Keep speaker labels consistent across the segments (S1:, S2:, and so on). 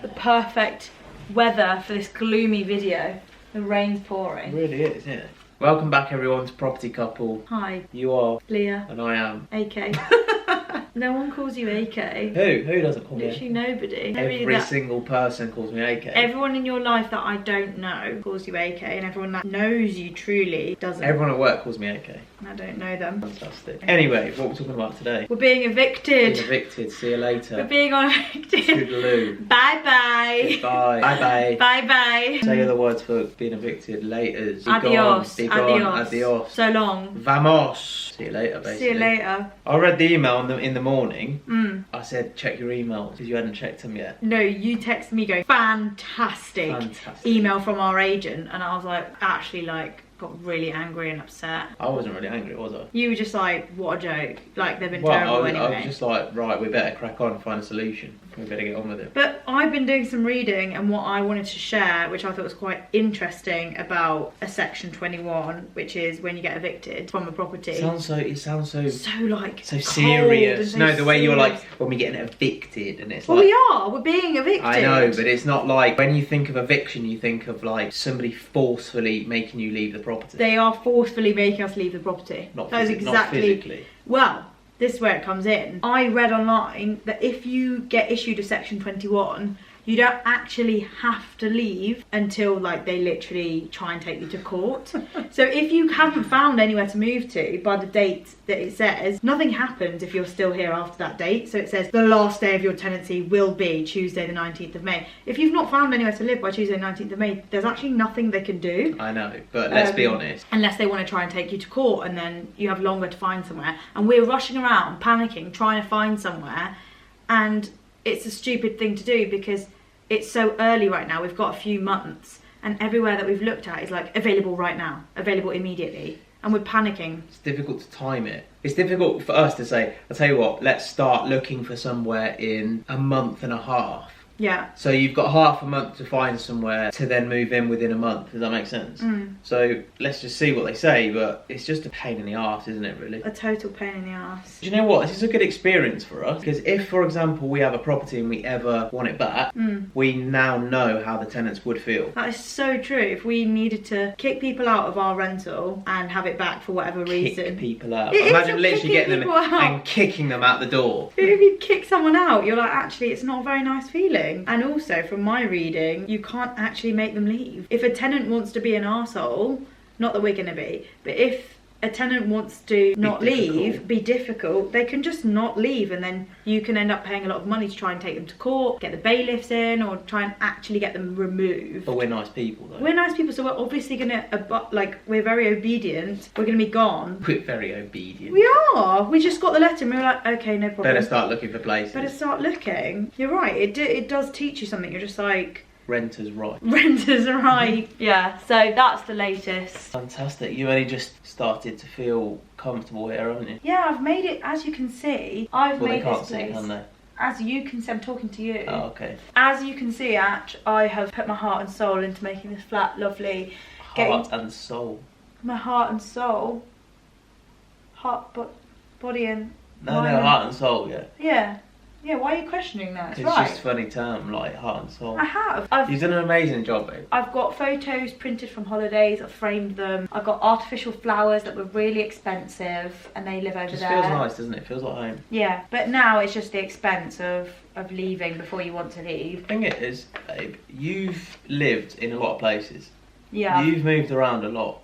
S1: the perfect weather for this gloomy video. The rain's pouring.
S2: It really is, isn't it? Welcome back everyone to Property Couple.
S1: Hi.
S2: You are
S1: Lia.
S2: And I am
S1: AK. No one calls you AK.
S2: Who doesn't call me?
S1: Literally nobody.
S2: Every single person calls me AK.
S1: Everyone in your life that I don't know calls you AK, and everyone that knows you truly doesn't.
S2: Everyone at work calls me AK.
S1: And I don't know them.
S2: Fantastic. Anyway, what we're talking about today?
S1: We're being evicted.
S2: Being evicted. See you later.
S1: We're being evicted.
S2: Toodaloo.
S1: Bye bye.
S2: Goodbye. Bye bye.
S1: Bye bye.
S2: Say other words for being evicted. Laters. Be
S1: Adios.
S2: Gone. Be gone. Adios.
S1: So long.
S2: Vamos. See you later, basically.
S1: See you later.
S2: I read the email in the morning. I said check your emails because you hadn't checked them yet.
S1: No, you texted me going fantastic email from our agent, and I was like, actually, like, got really angry and upset.
S2: I wasn't really angry, was I?
S1: You were just like, what a joke. Like, they've been terrible anyway.
S2: I was just like, right, we better crack on and find a solution. We better get on with it.
S1: But I've been doing some reading, and what I wanted to share, which I thought was quite interesting about a section 21, which is when you get evicted from a property.
S2: It sounds so
S1: like
S2: so serious.
S1: So
S2: no, the way
S1: serious.
S2: You're like, when we get evicted, and it's
S1: well,
S2: like,
S1: we're being evicted.
S2: I know, but it's not like when you think of eviction, you think of like somebody forcefully making you leave the property.
S1: They are forcefully making us leave the property.
S2: Not
S1: exactly.
S2: Not physically.
S1: Well, this is where it comes in. I read online that if you get issued a section 21, you don't actually have to leave until like they literally try and take you to court. So if you haven't found anywhere to move to by the date that it says, nothing happens if you're still here after that date. So it says the last day of your tenancy will be Tuesday the 19th of May. If you've not found anywhere to live by Tuesday the 19th of May, there's actually nothing they can do.
S2: I know, but let's be honest.
S1: Unless they want to try and take you to court, and then you have longer to find somewhere. And we're rushing around, panicking, trying to find somewhere. And it's a stupid thing to do because it's so early right now. We've got a few months, and everywhere that we've looked at is like available right now, available immediately, and we're panicking. It's
S2: difficult to time it. It's difficult for us to say, I'll tell you what, let's start looking for somewhere in a month and a half.
S1: Yeah.
S2: So you've got half a month to find somewhere to then move in within a month. Does that make sense? So let's just see what they say, but it's just a pain in the arse, isn't it, really?
S1: A total pain in the arse.
S2: Do you know what? This is a good experience for us, because if, for example, we have a property and we ever want it back, we now know how the tenants would feel.
S1: That is so true. If we needed to kick people out of our rental and have it back for whatever reason.
S2: Kick people out. Imagine literally getting them and kicking them out the door.
S1: If you kick someone out, you're like, actually, it's not a very nice feeling. And also, from my reading, you can't actually make them leave. If a tenant wants to be an arsehole, not that we're going to be, but if a tenant wants to not leave, be difficult, they can just not leave, and then you can end up paying a lot of money to try and take them to court, get the bailiffs in, or try and actually get them removed.
S2: But we're nice people, though.
S1: We're nice people, so we're obviously gonna, we're very obedient. We're gonna be gone.
S2: We're very obedient.
S1: We are. We just got the letter and we were like, okay, no problem.
S2: Better start looking for places.
S1: Better start looking. You're right, it does teach you something. You're just like,
S2: renters right.
S1: Renters right. Yeah, so that's the latest.
S2: Fantastic. You only just started to feel comfortable here, haven't you?
S1: Yeah, I've made it, as you can see. I've made this place.
S2: They can't see, can they?
S1: As you can see, I'm talking to you.
S2: Oh, okay.
S1: As you can see, I have put my heart and soul into making this flat lovely.
S2: Heart and soul.
S1: My heart and soul. Heart, body and...
S2: No, heart and soul, yeah.
S1: Yeah. Yeah, why are you questioning that?
S2: It's just a funny term, like heart and soul.
S1: I have.
S2: You've done an amazing job, babe.
S1: I've got photos printed from holidays, I've framed them. I've got artificial flowers that were really expensive, and they live over there.
S2: It just feels nice, doesn't it? It feels like home.
S1: Yeah, but now it's just the expense of leaving before you want to leave.
S2: The thing is, babe, you've lived in a lot of places.
S1: Yeah.
S2: You've moved around a lot.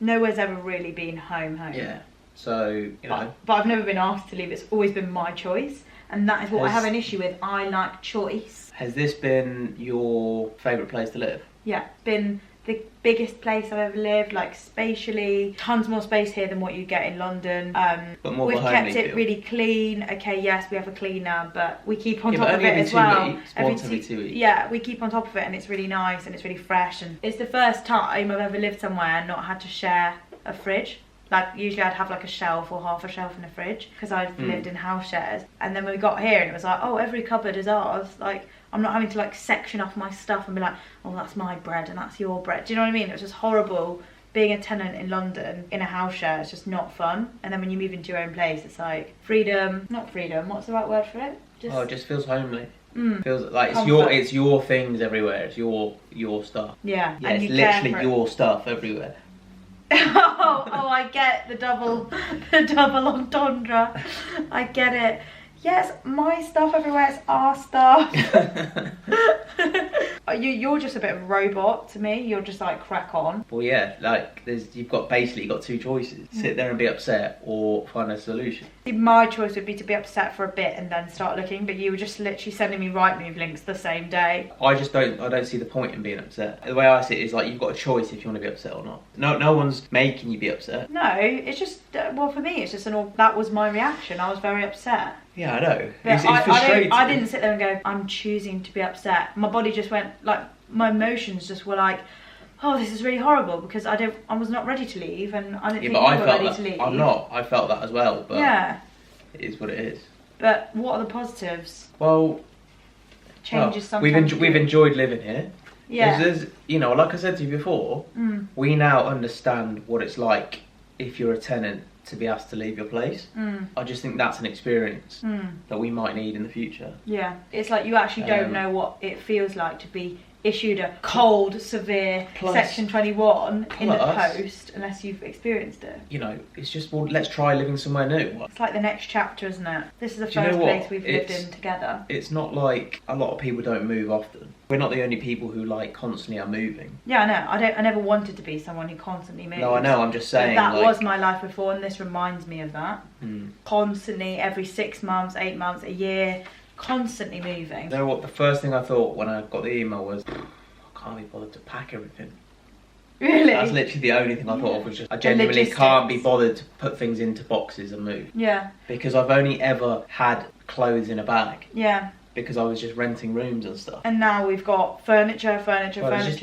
S1: Nowhere's ever really been home.
S2: Yeah. So, you know.
S1: But I've never been asked to leave. It's always been my choice. And that is what I have an issue with. I like choice.
S2: Has this been your favourite place to live?
S1: Yeah, it's been the biggest place I've ever lived, like spatially. Tons more space here than what you get in London.
S2: But more
S1: we've kept it really clean. Okay, yes, we have a cleaner, but we keep on top of it as well.
S2: Every 2 weeks.
S1: Yeah, we keep on top of it, and it's really nice and it's really fresh. And it's the first time I've ever lived somewhere and not had to share a fridge. Like, usually I'd have like a shelf or half a shelf in a fridge because I've lived in house shares. And then when we got here and it was like, oh, every cupboard is ours. Like, I'm not having to like section off my stuff and be like, oh, that's my bread and that's your bread. Do you know what I mean? It was just horrible being a tenant in London in a house share. It's just not fun. And then when you move into your own place, it's like freedom, not freedom. What's the right word for it?
S2: Just feels homely. Feels like
S1: Comfort.
S2: it's your things everywhere. It's your stuff.
S1: Yeah,
S2: Yeah,
S1: and
S2: it's
S1: you care
S2: literally
S1: for it.
S2: your stuff everywhere.
S1: Oh, I get the double entendre. I get it. Yes, my stuff everywhere. It's our stuff. You're just a bit of a robot to me. You're just like, crack on.
S2: Well, yeah, like you've got two choices: sit there and be upset, or find a solution.
S1: My choice would be to be upset for a bit and then start looking, but you were just literally sending me Rightmove links the same day.
S2: I don't see the point in being upset. The way I see it is like you've got a choice if you want to be upset or not. No one's making you be upset.
S1: No, it's just well, for me, it's just that was my reaction. I was very upset.
S2: Yeah, I know.
S1: But
S2: It's frustrating.
S1: I didn't sit there and go, I'm choosing to be upset. My body just went, like, my emotions just were like, oh, this is really horrible, because I was not ready to leave, and I didn't think you were ready to leave.
S2: I'm not. I felt that as well, but
S1: yeah,
S2: it is what it is.
S1: But what are the positives?
S2: Well,
S1: Changes sometimes.
S2: We've enjoyed living here.
S1: Yeah.
S2: There's, like I said to you before, we now understand what it's like if you're a tenant to be asked to leave your place. I just think that's an experience that we might need in the future.
S1: Yeah, it's like you actually don't know what it feels like to be issued a cold, severe Section 21 in the post unless you've experienced it.
S2: It's just, well, let's try living somewhere new.
S1: It's like the next chapter, isn't it? This is the first place we've lived in together.
S2: It's not like a lot of people don't move often. We're not the only people who constantly are moving.
S1: Yeah, I know. I never wanted to be someone who constantly moves.
S2: No, I know. I'm just saying.
S1: But that was my life before, and this reminds me of that. Constantly, every 6 months, 8 months, a year, constantly moving.
S2: You know what? The first thing I thought when I got the email was, I can't be bothered to pack everything.
S1: Really?
S2: That's literally the only thing I thought of, was just I genuinely can't be bothered to put things into boxes and move.
S1: Yeah.
S2: Because I've only ever had clothes in a bag.
S1: Yeah.
S2: Because I was just renting rooms and stuff.
S1: And now we've got furniture.
S2: And it's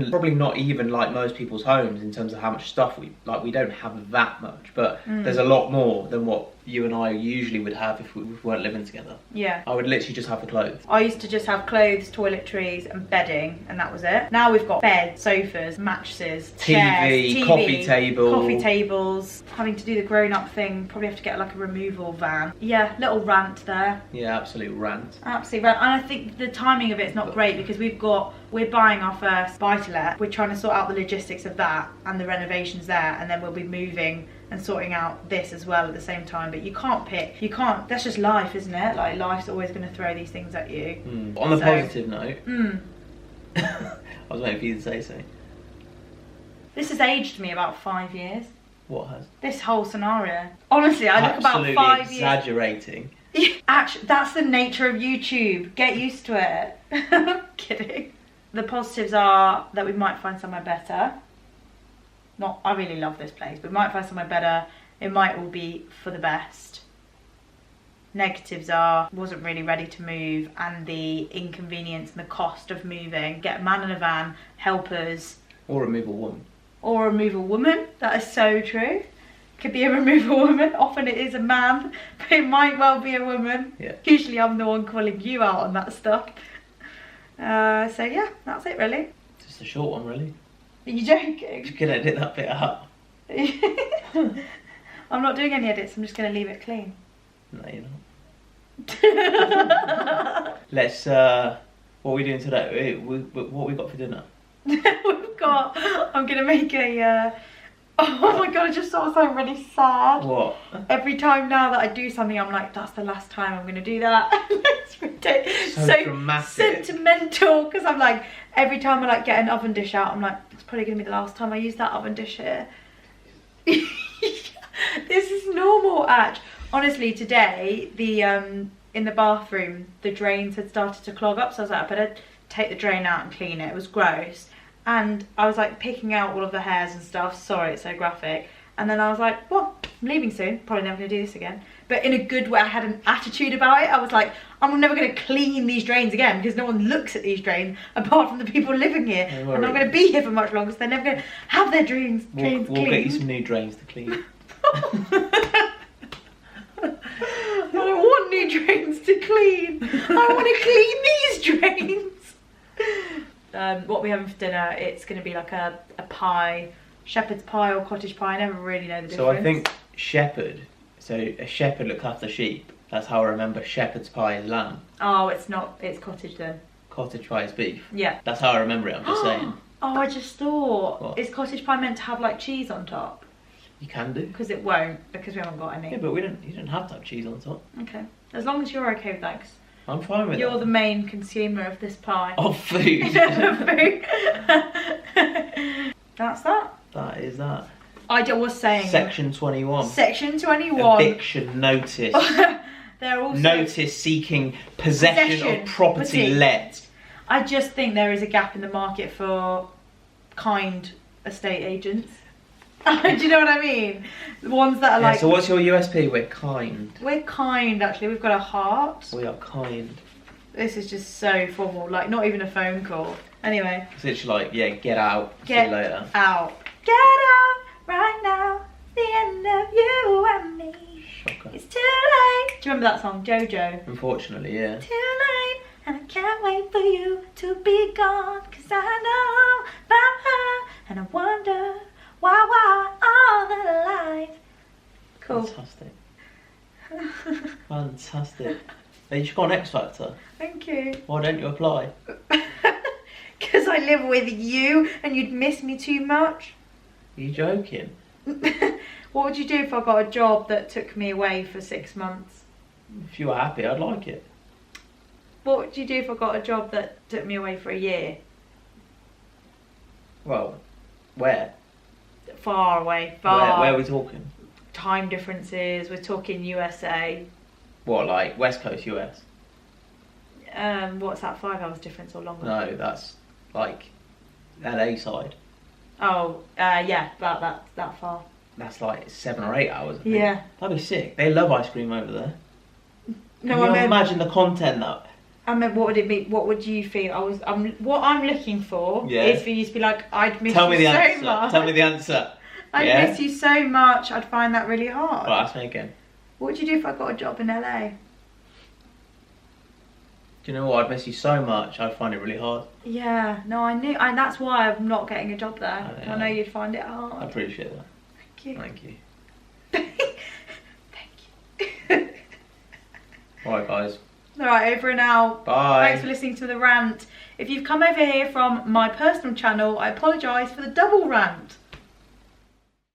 S2: probably not even like most people's homes in terms of how much stuff we don't have that much, but there's a lot more than what you and I usually would have if we weren't living together.
S1: Yeah.
S2: I would literally just have the clothes.
S1: I used to just have clothes, toiletries and bedding, and that was it. Now we've got beds, sofas, mattresses,
S2: TV,
S1: chairs,
S2: coffee
S1: tables. Having to do the grown-up thing, probably have to get like a removal van. Yeah, little rant there.
S2: Yeah, absolute rant.
S1: Absolutely rant. And I think the timing of it's not great, because we're buying our first buy-to-let. We're trying to sort out the logistics of that and the renovations there, and then we'll be moving and sorting out this as well at the same time. But you can't, that's just life, isn't it? Like, life's always going to throw these things at you.
S2: On the positive note, I was waiting for you to say something.
S1: This has aged me about 5 years.
S2: What has?
S1: This whole scenario. Honestly, I look about 5 years.
S2: Exaggerating.
S1: Actually, that's the nature of YouTube. Get used to it. I'm kidding. The positives are that we might find somewhere better. I really love this place, but we might find somewhere better. It might all be for the best. Negatives are, wasn't really ready to move, and the inconvenience and the cost of moving. Get a man in a van, helpers.
S2: Or a removal woman.
S1: Or a removal woman. That is so true. Could be a removal woman. Often it is a man, but it might well be a woman.
S2: Yeah.
S1: Usually I'm the one calling you out on that stuff. So yeah, that's it really.
S2: Just a short one, really.
S1: Are you joking?
S2: You can edit that bit out.
S1: I'm not doing any edits, I'm just going to leave it clean.
S2: No, you're not. Let's, what are we doing today? What we got for dinner?
S1: I'm going to make a, oh my god, I just saw something really sad.
S2: What?
S1: Every time now that I do something, I'm like, that's the last time I'm going to do that. It's ridiculous.
S2: So dramatic.
S1: Sentimental, because I'm like, every time I get an oven dish out, I'm like, it's probably going to be the last time I use that oven dish here. This is normal, Ash. Honestly, today, in the bathroom, the drains had started to clog up, so I was like, I better take the drain out and clean it. It was gross. And I was like picking out all of the hairs and stuff. Sorry, it's so graphic. And then I was like, well, I'm leaving soon. Probably never going to do this again. But in a good way, I had an attitude about it. I was like, I'm never going to clean these drains again, because no one looks at these drains apart from the people living here. And I'm not going to be here for much longer, so they're never going to have their drains cleaned.
S2: We'll get you some new drains to clean.
S1: I don't want new drains to clean. I want to clean these drains. What we're having for dinner, it's going to be like a pie, shepherd's pie or cottage pie. I never really know the difference.
S2: So I think shepherd, so a shepherd looks after sheep, That's how I remember shepherd's pie is lamb.
S1: Oh, it's not. It's cottage then.
S2: Cottage pie is beef.
S1: Yeah.
S2: That's how I remember it, I'm just saying.
S1: Oh, I just thought.
S2: What?
S1: Is cottage pie meant to have like cheese on top?
S2: You can do.
S1: Because it won't, because we haven't got any.
S2: Yeah, but you don't have to have cheese on top.
S1: Okay. As long as you're okay with that, 'cause
S2: I'm fine with
S1: you're
S2: that.
S1: the main consumer of this pie.
S2: Of food.
S1: Food. That's that.
S2: That is that.
S1: I was saying.
S2: Section 21.
S1: Section 21.
S2: Eviction notice.
S1: They're also.
S2: Notice seeking possession of property let.
S1: I just think there is a gap in the market for kind estate agents. Do you know what I mean? The ones that are like.
S2: So what's your USP? We're kind.
S1: We're kind, actually. We've got a heart.
S2: We are kind.
S1: This is just so formal, like not even a phone call. Anyway.
S2: It's literally like, yeah, get out.
S1: Get
S2: See you later.
S1: out. Get out right now. The end of you and me.
S2: Shocker.
S1: It's too late. Do you remember that song, Jojo?
S2: Unfortunately, yeah.
S1: Too late, and I can't wait for you to be gone. 'Cause I know about her, and I wonder why all the lights. Cool.
S2: Fantastic. Fantastic. Hey, you should go on X Factor.
S1: Thank you.
S2: Why don't you apply?
S1: Because I live with you and you'd miss me too much.
S2: Are you joking?
S1: What would you do if I got a job that took me away for 6 months?
S2: If you were happy, I'd like it.
S1: What would you do if I got a job that took me away for a year?
S2: Well, where?
S1: Far away, far.
S2: Where are we talking?
S1: Time differences, we're talking USA.
S2: What, like West Coast US?
S1: What's that, 5 hours difference or longer?
S2: No, that's like LA side.
S1: Oh, yeah, about that far.
S2: That's like 7 or 8 hours, I think.
S1: Yeah.
S2: That'd be sick. They love ice cream over there.
S1: No,
S2: Can you
S1: I mean,
S2: imagine the content that...
S1: I mean, what would it be? What would you feel? What I'm looking for is for you to be like, I'd miss
S2: Tell me
S1: you
S2: the
S1: so
S2: answer.
S1: much.
S2: Tell me the answer.
S1: I'd miss you so much. I'd find that really hard.
S2: Right, ask me again.
S1: What would you do if I got a job in LA?
S2: Do you know what? I'd miss you so much. I'd find it really hard.
S1: Yeah, no, I knew, and that's why I'm not getting a job there.
S2: Yeah.
S1: I know you'd find it hard.
S2: I appreciate that.
S1: Thank you.
S2: Thank you.
S1: Thank you.
S2: Alright, guys.
S1: Alright, over and out.
S2: Bye.
S1: Thanks for listening to the rant. If you've come over here from my personal channel, I apologise for the double rant.